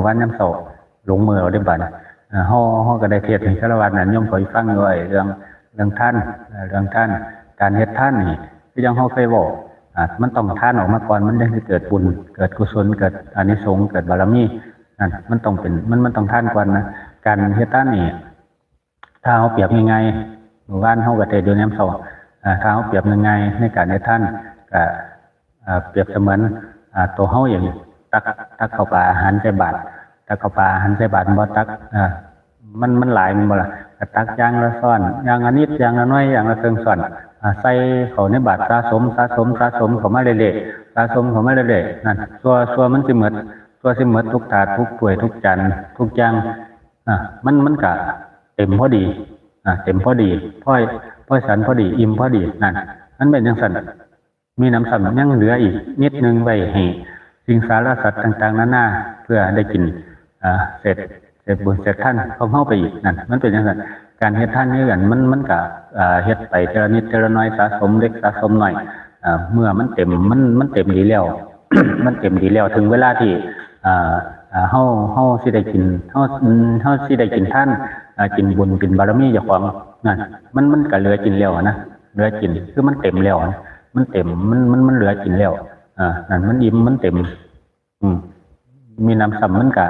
วันน้ำโศกลงมือเราได้บัดห่อก็ได้เทศน์ให้ฆราวาสนั้นย่อมคอยฟังด้วยเรื่องท่านการเฮ็ดท่านนี่ที่ยังห่อเคยบอกมันต้องท่านออกมาก่อนมันได้เกิดบุญเกิดกุศลเกิดอานิสงส์เกิดบารมีนั่นมันต้องเป็นมันต้องท่านก่อนนะการเฮ็ดท่านนี่ถ้าเอาเปรียบยังไงหมู่บ้านเฮาก็เทศน์อยู่ในน้ำโศกถ้าเอาเปรียบยังไงในการเฮ็ดท่านก็เปรียบเสมือนตัวเฮาอย่างตักเข้าปลาอาหารใส่บาตรตักเข้าปลาอาหารใส่บาตรบ่ตักมันหลายมันบ่ล่ะก็ตักอย่างละซ้อนอย่างละนิดอย่างละน้อยอย่างละครึ่งซ้อนใส่เข้าในบาตรสะสมเข้ามาเรื่อยๆสะสมเข้ามาเรื่อยๆนั่นซัวมันสิหมดทุกถาดทุกถ้วยทุกจานทุกอย่างมันก็เต็มพอดีเต็มพอดีพอสันพอดีอิ่มพอดีนั่นมันเป็นจังซั่นมีน้ำซ้ำยังเหลืออีกนิดนึงไว้ให้สิ่งสารสัตว์ต่างๆนานาเพื่อได้กินเสร็จบุญเสร็จท่านของเฮาไปอีกนั่นมันเป็นจังซั่นการเฮ็ดท่านนี่กันมันก็เฮ็ดไปทีละนิดทีละน้อยสะสมเล็กสะสมน้อยเมื่อมันเต็มมันเต็มดีแล้ว มันเต็มดีแล้วถึงเวลาที่เฮาสิได้กินเฮาสิได้กินท่านกินบุญกินบารมีเจ้าของนั่นมันก็เหลือกินแล้วนะเหลือกินคือมันเต็มแล้วนะมันเต็มมันเหลือกินแล้วนั่นมันอิ่มมันเต็มมีน้ำซ้ำมันก็